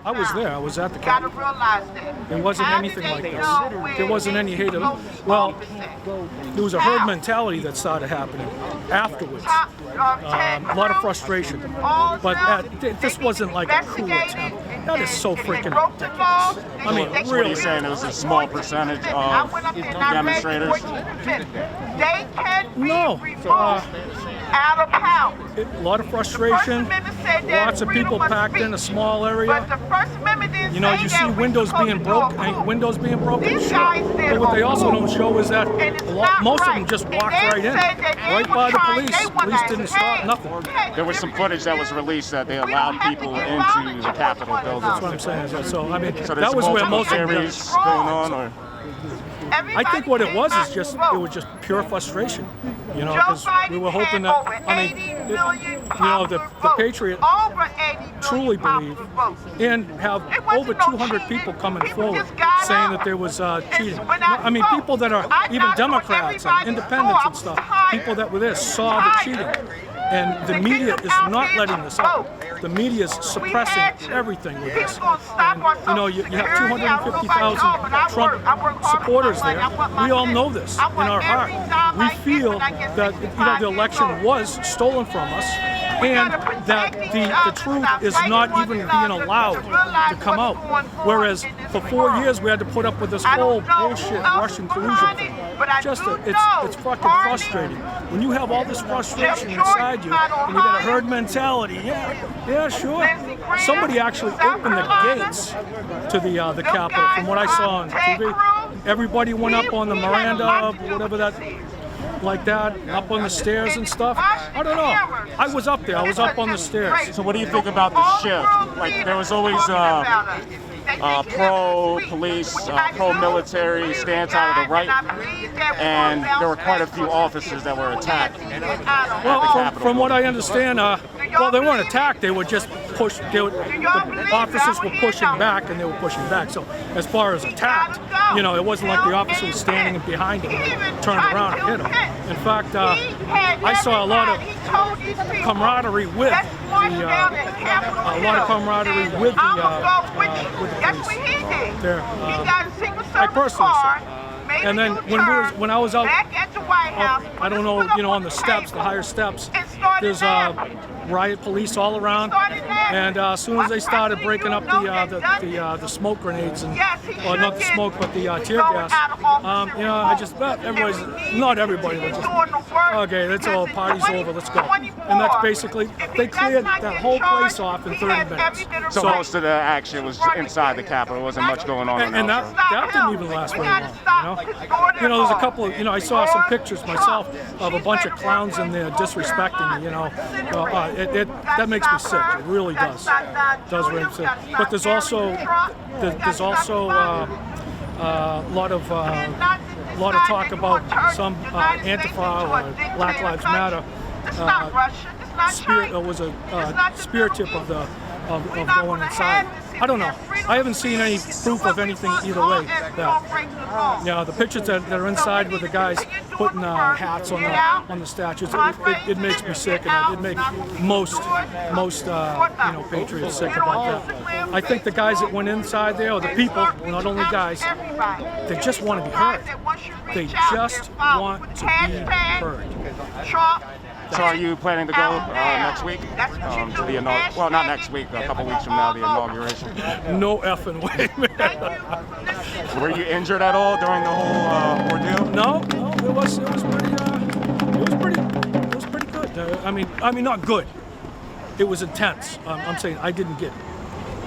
I was there. I was at the Gotta Capitol. realize that. There wasn't How anything did like they this. know where There wasn't any hate. the Well, officer? there was a herd mentality that started happening afterwards. A lot of frustration. But this wasn't like a coup attempt. That is so freaking ridiculous. I mean, What are really. you saying? It was a small percentage of demonstrators? They can be No. removed out of power. A lot of frustration. Lots of people packed in a small area. But the First Amendment didn't You know, say you that see we windows supposed being to broken. do a coup. Windows being broken. These Sure. guys did But what they a also coup. don't show is that And it's most of not them just right. walked And they right in, said that they right were by the trying- police. they were Police like, didn't hey, stop nothing. There was some footage that was released that they We don't allowed have to people get into violent the towards Capitol one building. That's what I'm saying. So I mean, So that there's was where multiple most of them. theories going on, or I think what it was is just pure frustration, you know, because we were hoping that, I mean, the Patriot truly believe and have over 200 people coming forward saying that there was cheating. I mean, people that are even Democrats and independents and stuff, people that were there saw the cheating. And the media is not letting this out. The media is suppressing everything with this. And, you know, you have 250,000 Trump supporters there. We all know this in our heart. We feel that, you know, the election was stolen from us, and that the truth is not even being allowed to come out. Whereas for 4 years we had to put up with this whole bullshit Russian collusion thing. It's fucking frustrating. When you have all this frustration inside you, and you got a herd mentality, yeah, sure. Somebody actually opened the gates to the Capitol, from what I saw on TV. Everybody went up on the Miranda, whatever that, like that, up on the stairs and stuff. I don't know. I was up there. I was up on the stairs. so what do you think about the shift? Like, there was always pro-police, pro-military stance out of the right, and there were quite a few officers that were attacked. Well, from what I understand, well, they weren't attacked. They were just pushed. The officers were pushing back, and they were pushing back. So as far as attacked, you know, it wasn't like the officer was standing behind him and turned around and hit him. In fact, I saw a lot of camaraderie with the police there. I personally saw. And then when I was out, I don't know, you know, on the steps, the higher steps, there's riot police all around. And as soon as they started breaking up the smoke grenades, and well, not the smoke, but the tear gas, you know, I just not everybody was just, okay, that's all, party's over, let's go. And that's basically, they cleared that whole place off in 30 minutes. So most of the action was inside the Capitol. There wasn't much going on. And that didn't even last very long, you know. There's a couple of, you know, I saw some pictures myself of a bunch of clowns in there disrespecting me, you know. That makes me sick. It really does. It does really sick. But there's also a lot of talk about some Antifa or Black Lives Matter spirit. Was a spirit tip of going inside. I don't know. I haven't seen any proof of anything either way. Yeah, the pictures that are inside with the guys putting hats on the statues, it makes me sick, and it makes most you know, patriots sick about that. I think the guys that went inside there, or the people, not only guys, they just want to be heard. They just want to be heard. So are you planning to go next week to the well, not next week, a couple weeks from now, the inauguration? No effing way, man. Were you injured at all during the whole ordeal? No, it was pretty good. I mean, not good. It was intense. I'm saying I didn't get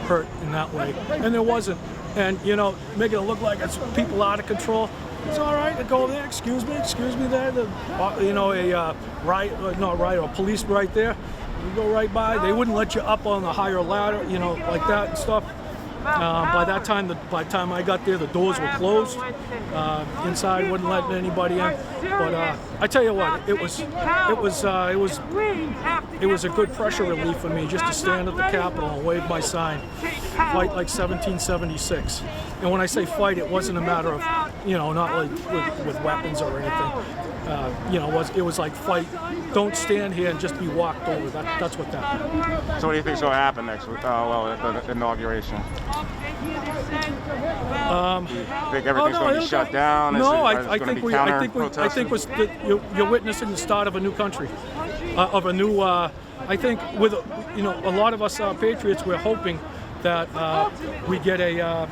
hurt in that way, and there wasn't. And you know, making it look like it's people out of control. It's all right to go there. Excuse me there. You know, a police right there. You go right by. They wouldn't let you up on the higher ladder, you know, like that and stuff. By the time I got there, the doors were closed. Inside wouldn't let anybody in. But I tell you what, it was a good pressure relief for me just to stand at the Capitol and wave my sign, fight like 1776. And when I say fight, it wasn't a matter of not like with weapons or anything. It was like fight, don't stand here and just be walked over. That's what that meant. So what do you think is going to happen next week? At the inauguration? Think everything's going to be shut down? No, I think you're witnessing the start of a new country, of a new. I think with a lot of us patriots, we're hoping that we get a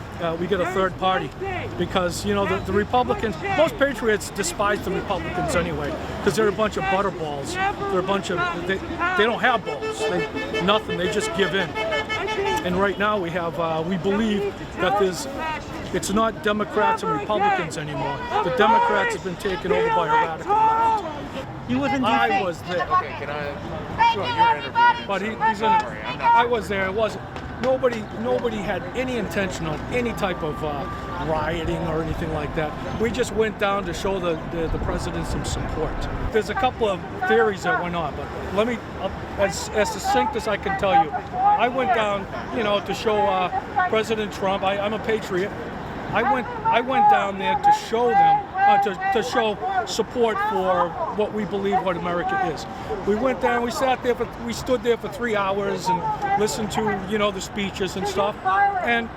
third party, because the Republicans, most patriots despise the Republicans anyway, because they're a bunch of butterballs. They're a bunch of they don't have balls. Nothing. They just give in. And right now we believe that it's not Democrats and Republicans anymore. The Democrats have been taken over by a radical left. You wasn't I was there. Okay, can I? Sure, you're interviewing. But he's in it. I was there. It wasn't. Nobody had any intention of any type of rioting or anything like that. We just went down to show the president some support. There's a couple of theories that went on, but let me, as succinct as I can tell you, I went down, to show President Trump. I'm a patriot. I went down there to show them, to show support for what we believe what America is. We went down, we stood there for 3 hours and listened to, the speeches and stuff, and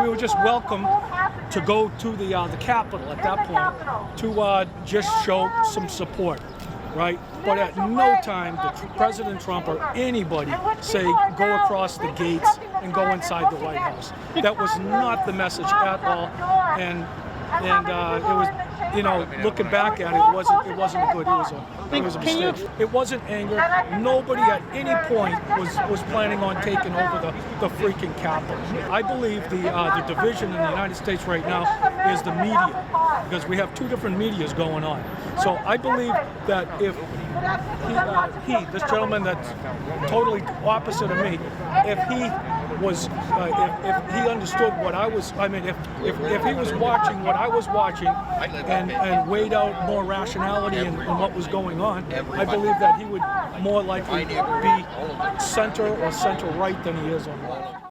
we were just welcome to go to the Capitol at that point to just show some support. Right? But at no time did President Trump or anybody say go across the gates and go inside the White House. That was not the message at all, and it was, looking back at it, it wasn't good. It was a mistake. It wasn't anger. Nobody at any point was planning on taking over the freaking Capitol. I believe the division in the United States right now is the media, because we have two different medias going on. So I believe that if this gentleman that's totally opposite of me, if he was, if he understood what I was, if he was watching what I was watching and weighed out more rationality in what was going on, I believe that he would more likely be center or center right than he is on the left.